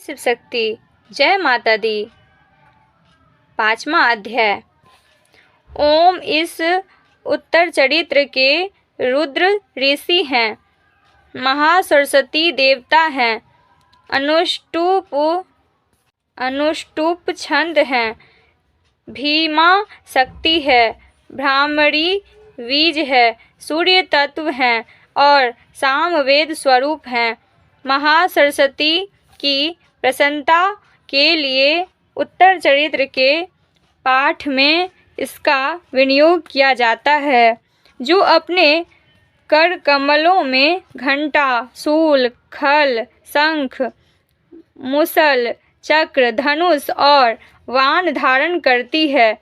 शिव शक्ति। जय माता दी। 5वां अध्याय। ओम इस उत्तर चरित्र के रुद्र ऋषि हैं, महासरस्वती देवता हैं, अनुष्टुप छंद हैं, भीमा शक्ति है, भ्रामरी बीज है, सूर्य तत्व हैं और सामवेद स्वरूप हैं। महासरस्वती की प्रसन्नता के लिए उत्तर चरित्र के पाठ में इसका विनियोग किया जाता है, जो अपने कर कमलों में घंटा, शूल, खल, शंख, मुसल, चक्र, धनुष और वाण धारण करती है।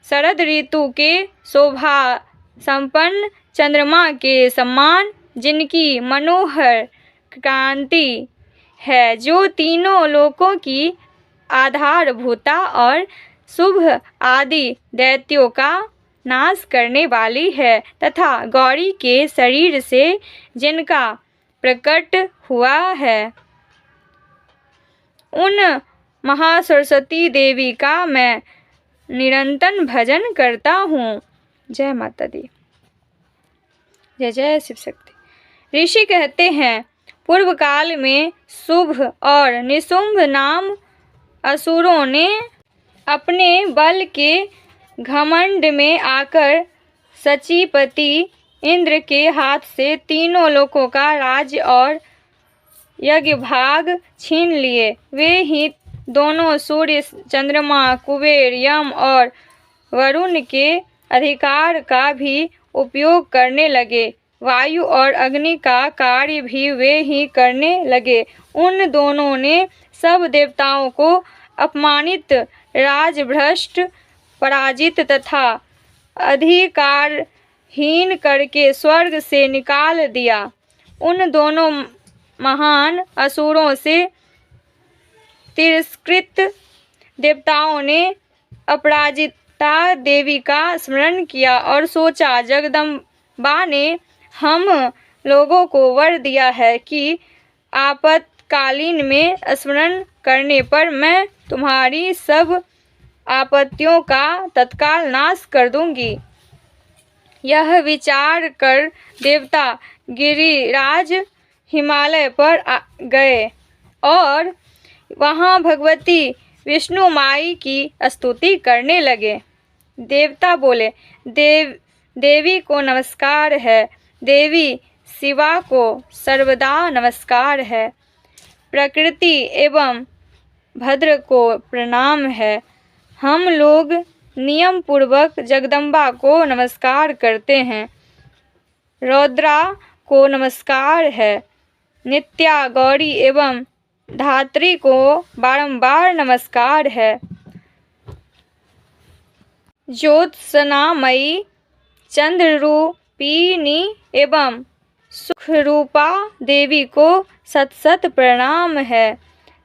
शरद ऋतु के शोभा संपन्न चंद्रमा के समान जिनकी मनोहर कांति है, जो तीनों लोकों की आधारभूता और शुभ आदि दैत्यों का नाश करने वाली है, तथा गौरी के शरीर से जिनका प्रकट हुआ है, उन महासरस्वती देवी का मैं निरंतर भजन करता हूँ। जय माता दी। जय जय शिव शक्ति। ऋषि कहते हैं, पूर्व काल में शुभ और निशुंभ नाम असुरों ने अपने बल के घमंड में आकर सचीपति इंद्र के हाथ से तीनों लोकों का राज्य और यज्ञ भाग छीन लिए। वे ही दोनों सूर्य, चंद्रमा, कुबेर, यम और वरुण के अधिकार का भी उपयोग करने लगे। वायु और अग्नि का कार्य भी वे ही करने लगे। उन दोनों ने सब देवताओं को अपमानित, राजभ्रष्ट, पराजित तथा अधिकारहीन करके स्वर्ग से निकाल दिया। उन दोनों महान असुरों से तिरस्कृत देवताओं ने अपराजिता देवी का स्मरण किया और सोचा, जगदम्बा ने हम लोगों को वर दिया है कि आपातकालीन में स्मरण करने पर मैं तुम्हारी सब आपत्तियों का तत्काल नाश कर दूंगी। यह विचार कर देवता गिरिराज हिमालय पर गए और वहां भगवती विष्णु माई की स्तुति करने लगे। देवता बोले, देवी को नमस्कार है, देवी शिवा को सर्वदा नमस्कार है, प्रकृति एवं भद्र को प्रणाम है। हम लोग नियम पूर्वक जगदम्बा को नमस्कार करते हैं, रौद्रा को नमस्कार है, नित्या, गौरी एवं धात्री को बारंबार नमस्कार है, ज्योत्सनामयी, चंद्ररूपिणी एवं सुखरूपा देवी को सत सत प्रणाम है।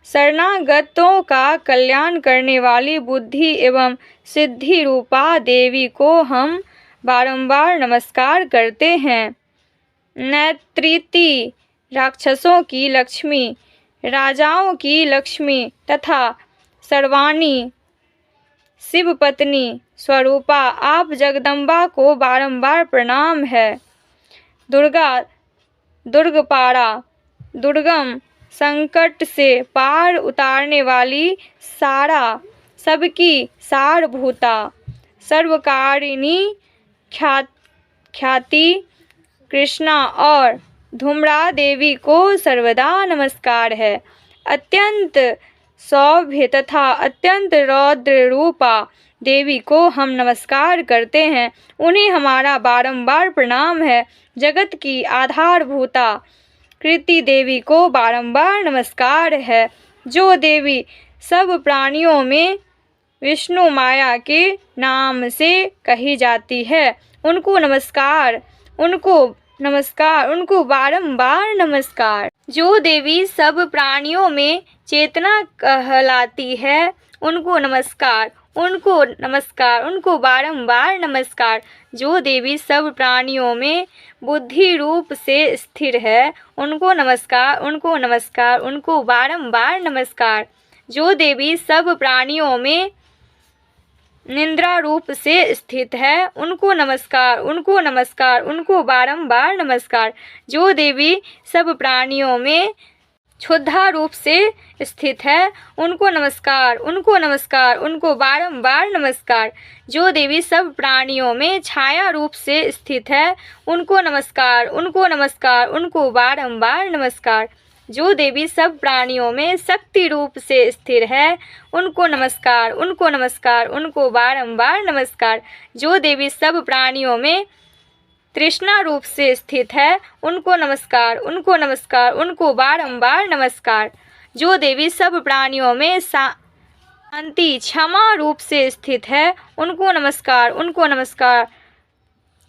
शरणागतों का कल्याण करने वाली बुद्धि एवं सिद्धि रूपा देवी को हम बारंबार नमस्कार करते हैं। नैत्रिति, राक्षसों की लक्ष्मी, राजाओं की लक्ष्मी तथा सर्वाणी, शिव पत्नी स्वरूपा आप जगदम्बा को बारंबार प्रणाम है। दुर्गा, दुर्गपारा, दुर्गम, संकट से पार उतारने वाली, सारा, सबकी सारभूता, सर्वकारिणी, ख्याति, कृष्णा और धूम्रा देवी को सर्वदा नमस्कार है। अत्यंत सौभ्य तथा अत्यंत रौद्र रूपा देवी को हम नमस्कार करते हैं, उन्हें हमारा बारंबार प्रणाम है। जगत की आधारभूता कृति देवी को बारंबार नमस्कार है। जो देवी सब प्राणियों में विष्णु माया के नाम से कही जाती है, उनको नमस्कार, उनको बारंबार नमस्कार। जो देवी सब प्राणियों में चेतना कहलाती है, उनको नमस्कार, उनको नमस्कार, उनको बारंबार नमस्कार। जो देवी सब प्राणियों में बुद्धि रूप से स्थिर है, उनको नमस्कार, उनको नमस्कार, उनको बारंबार नमस्कार। जो देवी सब प्राणियों में निद्रा रूप से स्थित है, उनको नमस्कार, उनको नमस्कार, उनको बारंबार नमस्कार। जो देवी सब प्राणियों में क्षुधा रूप से स्थित है, उनको नमस्कार, उनको नमस्कार, उनको बारंबार नमस्कार। जो देवी सब प्राणियों में छाया रूप से स्थित है, उनको नमस्कार, उनको नमस्कार, उनको बारंबार नमस्कार। जो देवी सब प्राणियों में शक्ति रूप से स्थिर है, उनको नमस्कार, उनको नमस्कार, उनको बारंबार नमस्कार। जो देवी सब प्राणियों में तृष्णा रूप से स्थित है, उनको नमस्कार, उनको नमस्कार, उनको बारंबार नमस्कार। जो देवी सब प्राणियों में शांति क्षमा रूप से स्थित है, उनको नमस्कार, उनको नमस्कार,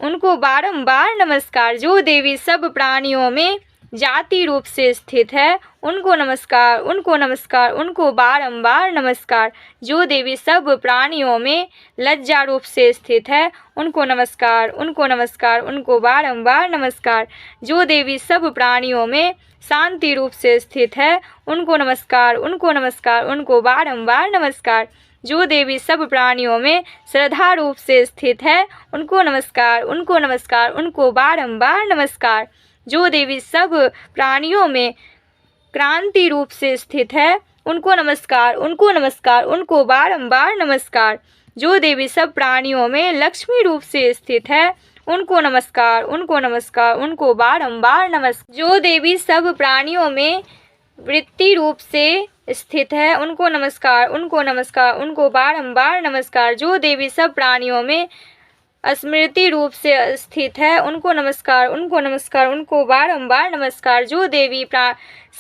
उनको बारंबार नमस्कार। जो देवी सब प्राणियों में जाति रूप से स्थित है, उनको नमस्कार, उनको नमस्कार, उनको बारंबार नमस्कार। जो देवी सब प्राणियों में लज्जा रूप से स्थित है, उनको नमस्कार, उनको नमस्कार, उनको बारंबार नमस्कार। जो देवी सब प्राणियों में शांति रूप से स्थित है, उनको नमस्कार, उनको नमस्कार, उनको बारंबार नमस्कार। जो देवी सब प्राणियों में श्रद्धा रूप से स्थित है, उनको नमस्कार, उनको नमस्कार, उनको बारंबार नमस्कार। जो देवी सब प्राणियों में क्रांति रूप से स्थित है, उनको नमस्कार, उनको नमस्कार, उनको बारंबार नमस्कार। जो देवी सब प्राणियों में लक्ष्मी रूप से स्थित है, उनको नमस्कार, उनको नमस्कार, उनको बारंबार नमस्कार। जो देवी सब प्राणियों में वृत्ति रूप से स्थित है, उनको नमस्कार, उनको नमस्कार, उनको बारंबार नमस्कार। जो देवी सब प्राणियों में स्मृति रूप से स्थित है, उनको नमस्कार, उनको नमस्कार, उनको बारंबार नमस्कार। जो देवी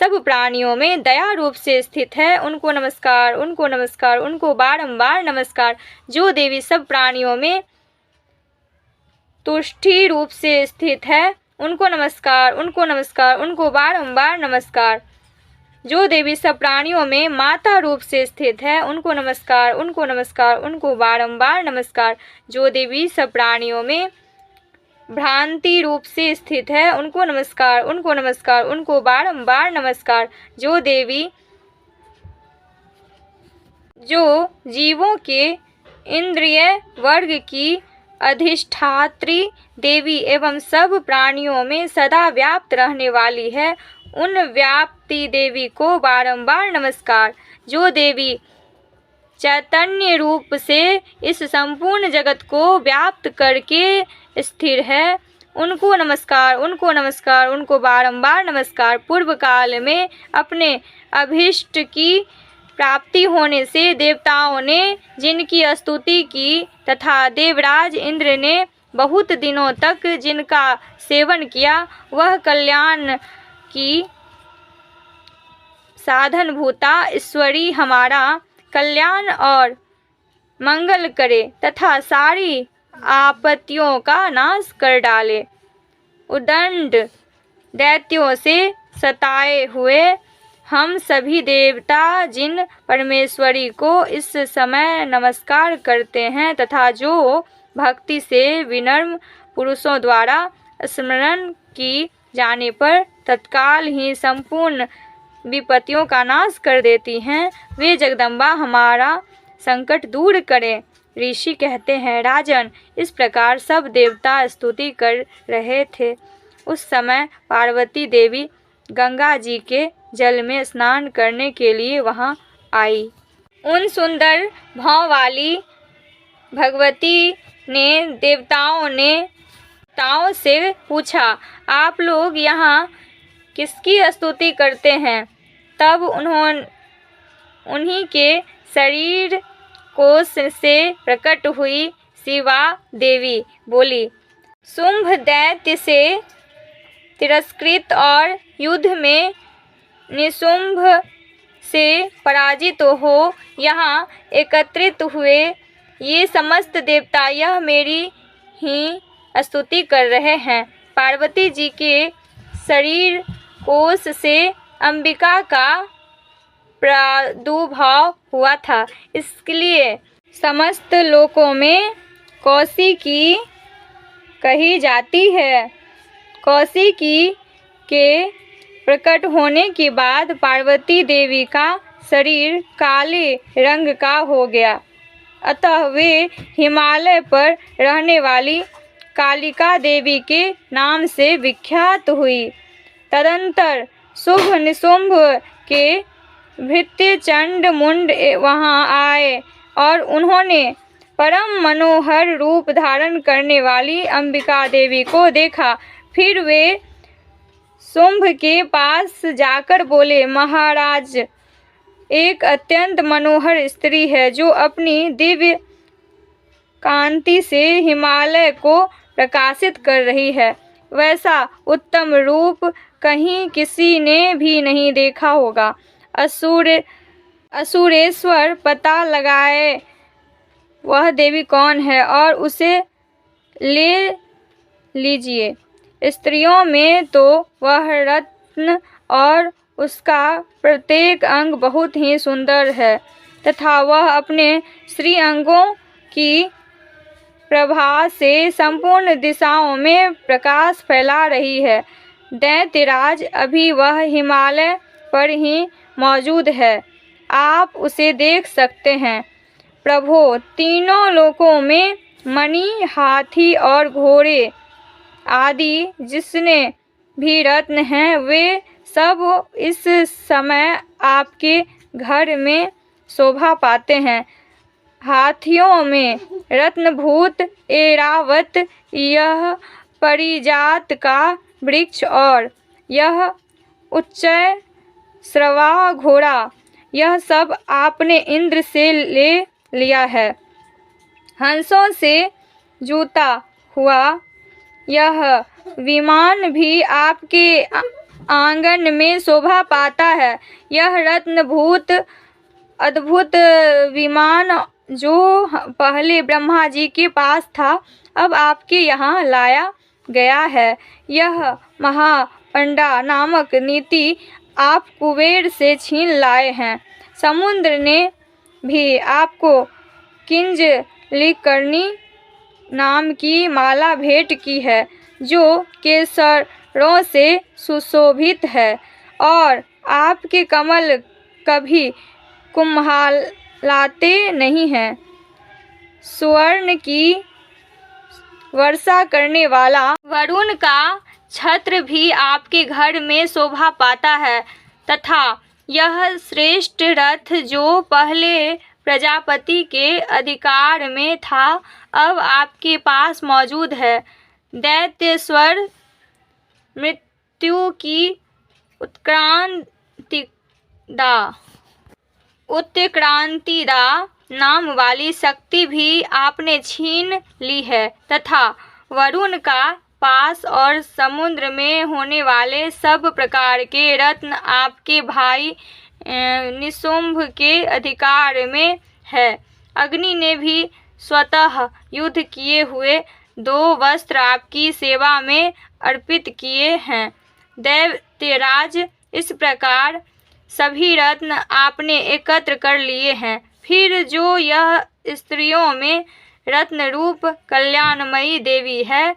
सब प्राणियों में दया रूप से स्थित है, उनको नमस्कार, उनको नमस्कार, उनको बारंबार नमस्कार। जो देवी सब प्राणियों में तुष्टि रूप से स्थित है, उनको नमस्कार, उनको नमस्कार, उनको बारंबार नमस्कार। जो देवी सब प्राणियों में माता रूप से स्थित है, उनको नमस्कार, उनको नमस्कार, उनको बारंबार नमस्कार। जो देवी सब प्राणियों में भ्रांति रूप से स्थित है, उनको नमस्कार, उनको नमस्कार, उनको बारंबार नमस्कार। जो देवी जो जीवों के इंद्रिय वर्ग की अधिष्ठात्री देवी एवं सब प्राणियों में सदा व्याप्त रहने वाली है, उन व्याप्ति देवी को बारंबार नमस्कार। जो देवी चैतन्य रूप से इस संपूर्ण जगत को व्याप्त करके स्थिर है, उनको नमस्कार, उनको नमस्कार, उनको बारंबार नमस्कार। पूर्व काल में अपने अभीष्ट की प्राप्ति होने से देवताओं ने जिनकी स्तुति की तथा देवराज इंद्र ने बहुत दिनों तक जिनका सेवन किया, वह कल्याण की साधन भूता ईश्वरी हमारा कल्याण और मंगल करे तथा सारी आपत्तियों का नाश कर डाले। उदंड दैत्यों से सताए हुए हम सभी देवता जिन परमेश्वरी को इस समय नमस्कार करते हैं तथा जो भक्ति से विनम्र पुरुषों द्वारा स्मरण की जाने पर तत्काल ही संपूर्ण विपत्तियों का नाश कर देती हैं, वे जगदम्बा हमारा संकट दूर करें। ऋषि कहते हैं, राजन, इस प्रकार सब देवता स्तुति कर रहे थे। उस समय पार्वती देवी गंगा जी के जल में स्नान करने के लिए वहां आई। उन सुंदर भाव वाली भगवती ने देवताओं से पूछा, आप लोग यहाँ किसकी स्तुति करते हैं? तब उन्हीं के शरीर कोश से प्रकट हुई शिवा देवी बोली, शुंभ दैत्य से तिरस्कृत और युद्ध में निशुंभ से पराजित हो यहाँ एकत्रित हुए ये समस्त देवता यह मेरी ही स्तुति कर रहे हैं। पार्वती जी के शरीर कोश से अंबिका का प्रादुर्भाव हुआ था, इसलिए समस्त लोकों में कौशिकी कही जाती है। कौशिकी के प्रकट होने के बाद पार्वती देवी का शरीर काले रंग का हो गया, अतः वे हिमालय पर रहने वाली कालिका देवी के नाम से विख्यात हुई। तदंतर शुंभ निशुंभ के भृत्य चंड मुंड वहां आए और उन्होंने परम मनोहर रूप धारण करने वाली अंबिका देवी को देखा। फिर वे शुंभ के पास जाकर बोले, महाराज, एक अत्यंत मनोहर स्त्री है जो अपनी दिव्य कांति से हिमालय को प्रकाशित कर रही है। वैसा उत्तम रूप कहीं किसी ने भी नहीं देखा होगा। असुरेश्वर पता लगाए वह देवी कौन है और उसे ले लीजिए। स्त्रियों में तो वह रत्न और उसका प्रत्येक अंग बहुत ही सुंदर है तथा वह अपने श्री अंगों की प्रभा से संपूर्ण दिशाओं में प्रकाश फैला रही है। दैत्यराज, अभी वह हिमालय पर ही मौजूद है, आप उसे देख सकते हैं। प्रभो, तीनों लोकों में मणि, हाथी और घोड़े आदि जिसने भी रत्न हैं, वे सब इस समय आपके घर में शोभा पाते हैं। हाथियों में रत्नभूत ऐरावत, यह परिजात का वृक्ष और यह उच्चय श्रवा घोड़ा, यह सब आपने इंद्र से ले लिया है। हंसों से जूता हुआ यह विमान भी आपके आंगन में शोभा पाता है। यह रत्नभूत अद्भुत विमान जो पहले ब्रह्मा जी के पास था, अब आपके यहाँ लाया गया है। यह महापंडा नामक नीति आप कुबेर से छीन लाए हैं। समुद्र ने भी आपको किंजलिकर्णी नाम की माला भेंट की है जो केसरों से सुशोभित है और आपके कमल कभी कुम्हालाते नहीं हैं। स्वर्ण की वर्षा करने वाला वरुण का छत्र भी आपके घर में शोभा पाता है तथा यह श्रेष्ठ रथ जो पहले प्रजापति के अधिकार में था, अब आपके पास मौजूद है। दैत्येश्वर मृत्यु की उत्क्रांतिदा नाम वाली शक्ति भी आपने छीन ली है तथा वरुण का पास और समुद्र में होने वाले सब प्रकार के रत्न आपके भाई निशुंभ के अधिकार में है। अग्नि ने भी स्वतः युद्ध किए हुए 2 वस्त्र आपकी सेवा में अर्पित किए हैं। दैत्यराज, इस प्रकार सभी रत्न आपने एकत्र कर लिए हैं। फिर जो यह स्त्रियों में रत्न रूप कल्याणमयी देवी है,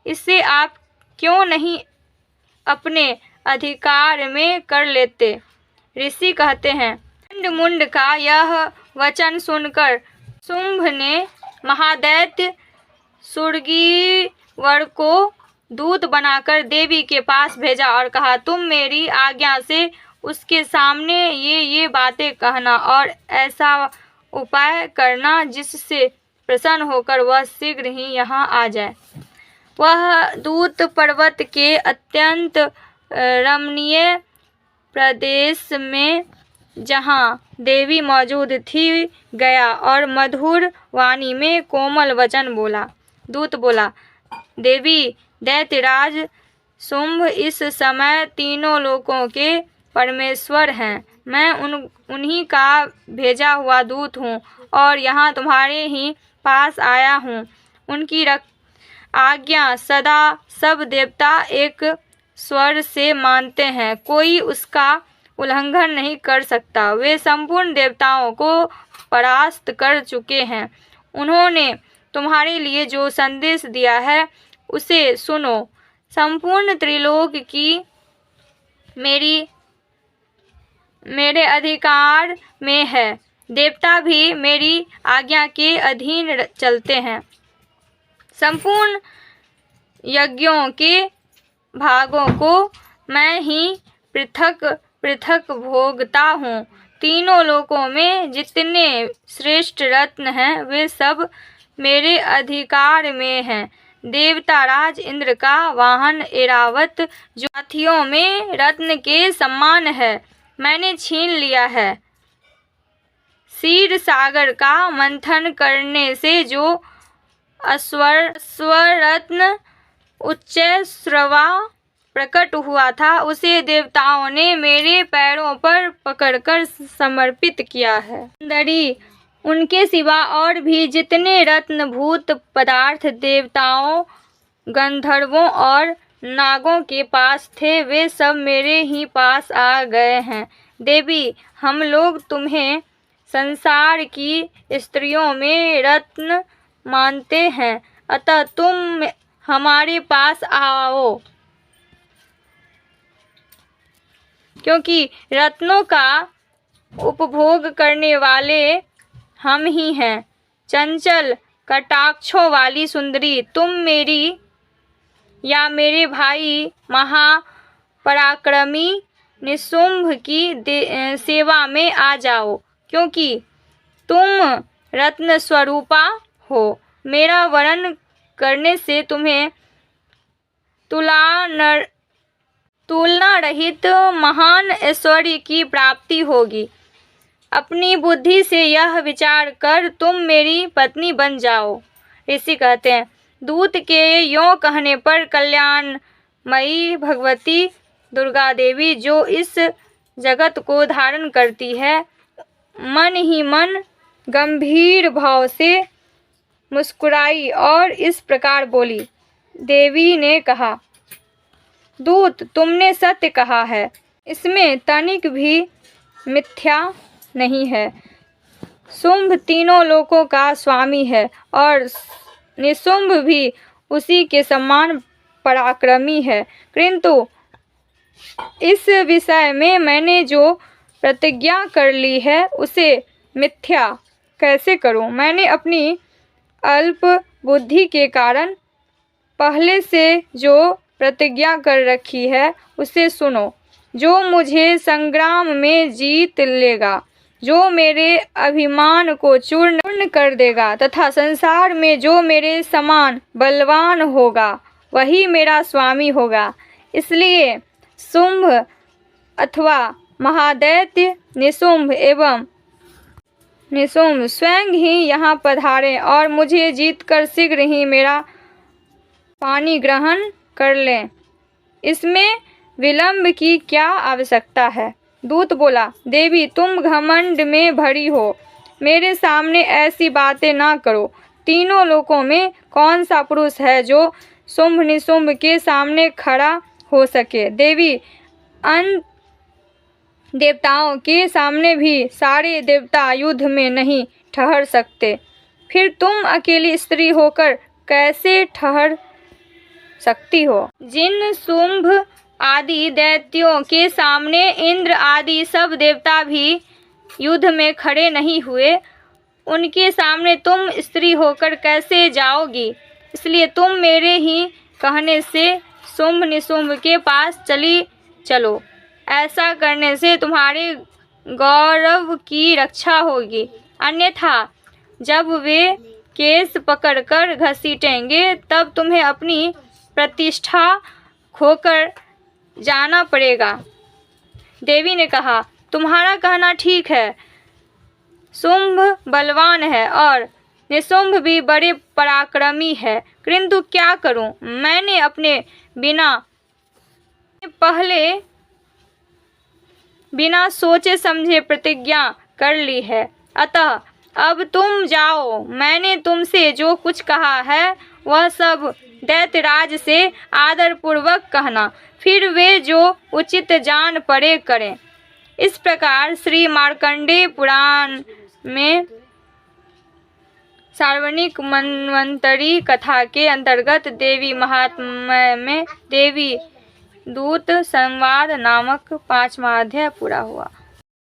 इसे आप क्यों नहीं अपने अधिकार में कर लेते? ऋषि कहते हैं, चंडमुंड का यह वचन सुनकर शुंभ ने महादैत्य सुरगीवर को दूत बनाकर देवी के पास भेजा और कहा, तुम मेरी आज्ञा से उसके सामने ये बातें कहना और ऐसा उपाय करना जिससे प्रसन्न होकर वह शीघ्र ही यहाँ आ जाए। वह दूत पर्वत के अत्यंत रमणीय प्रदेश में जहाँ देवी मौजूद थी गया और मधुर वाणी में कोमल वचन बोला। दूत बोला, देवी, दैत्यराज शुंभ इस समय तीनों लोकों के परमेश्वर हैं। मैं उन्हीं का भेजा हुआ दूत हूँ और यहाँ तुम्हारे ही पास आया हूँ। उनकी आज्ञा सदा सब देवता एक स्वर से मानते हैं, कोई उसका उल्लंघन नहीं कर सकता। वे संपूर्ण देवताओं को परास्त कर चुके हैं। उन्होंने तुम्हारे लिए जो संदेश दिया है उसे सुनो। संपूर्ण त्रिलोक की मेरे अधिकार में है। देवता भी मेरी आज्ञा के अधीन चलते हैं। संपूर्ण यज्ञों के भागों को मैं ही पृथक पृथक भोगता हूँ। तीनों लोकों में जितने श्रेष्ठ रत्न हैं वे सब मेरे अधिकार में हैं। देवता राज इंद्र का वाहन ऐरावत जो हाथियों में रत्न के समान है मैंने छीन लिया है। क्षीर सागर का मंथन करने से जो स्वरत्न उच्च स्रवा प्रकट हुआ था उसे देवताओं ने मेरे पैरों पर पकड़कर समर्पित किया है। सुंदरी, उनके सिवा और भी जितने रत्नभूत पदार्थ देवताओं, गंधर्वों और नागों के पास थे वे सब मेरे ही पास आ गए हैं। देवी, हम लोग तुम्हें संसार की स्त्रियों में रत्न मानते हैं, अतः तुम हमारे पास आओ, क्योंकि रत्नों का उपभोग करने वाले हम ही हैं। चंचल कटाक्षों वाली सुंदरी, तुम मेरी या मेरे भाई महापराक्रमी निशुंभ की सेवा में आ जाओ, क्योंकि तुम रत्न स्वरूपा हो। मेरा वरण करने से तुम्हें तुलना रहित महान ऐश्वर्य की प्राप्ति होगी। अपनी बुद्धि से यह विचार कर तुम मेरी पत्नी बन जाओ। ऋषि कहते हैं, दूत के यों कहने पर कल्याणमयी भगवती दुर्गा देवी जो इस जगत को धारण करती है मन ही मन गंभीर भाव से मुस्कुराई और इस प्रकार बोली। देवी ने कहा, दूत, तुमने सत्य कहा है, इसमें तनिक भी मिथ्या नहीं है। शुंभ तीनों लोकों का स्वामी है और निशुंभ भी उसी के समान पराक्रमी है, किंतु इस विषय में मैंने जो प्रतिज्ञा कर ली है उसे मिथ्या कैसे करूं? मैंने अपनी अल्प बुद्धि के कारण पहले से जो प्रतिज्ञा कर रखी है उसे सुनो। जो मुझे संग्राम में जीत लेगा, जो मेरे अभिमान को चूर्ण कर देगा तथा संसार में जो मेरे समान बलवान होगा वही मेरा स्वामी होगा। इसलिए शुंभ अथवा महादैत्य निशुंभ स्वयं ही यहाँ पधारें और मुझे जीतकर शीघ्र ही मेरा पानी ग्रहण कर लें। इसमें विलंब की क्या आवश्यकता है? दूत बोला, देवी, तुम घमंड में भरी हो, मेरे सामने ऐसी बातें ना करो। तीनों लोकों में कौन सा पुरुष है जो शुंभ निशुंभ के सामने खड़ा हो सके? देवी, अन्य देवताओं के सामने भी सारे देवता युद्ध में नहीं ठहर सकते, फिर तुम अकेली स्त्री होकर कैसे ठहर सकती हो? जिन शुंभ आदि दैत्यों के सामने इंद्र आदि सब देवता भी युद्ध में खड़े नहीं हुए, उनके सामने तुम स्त्री होकर कैसे जाओगी? इसलिए तुम मेरे ही कहने से शुंभ निशुंभ के पास चलो। ऐसा करने से तुम्हारे गौरव की रक्षा होगी, अन्यथा जब वे केस पकड़कर घसीटेंगे तब तुम्हें अपनी प्रतिष्ठा खोकर जाना पड़ेगा। देवी ने कहा, तुम्हारा कहना ठीक है। शुंभ बलवान है और निशुंभ भी बड़े पराक्रमी है, किंतु क्या करूं? मैंने अपने बिना सोचे समझे प्रतिज्ञा कर ली है, अतः अब तुम जाओ। मैंने तुमसे जो कुछ कहा है वह सब दैत्यराज से आदरपूर्वक कहना, फिर वे जो उचित जान पड़े करें। इस प्रकार श्री मार्कंडेय पुराण में सार्वजनिक मन्वंतरी कथा के अंतर्गत देवी महात्म्य में देवी दूत संवाद नामक 5वां अध्याय पूरा हुआ।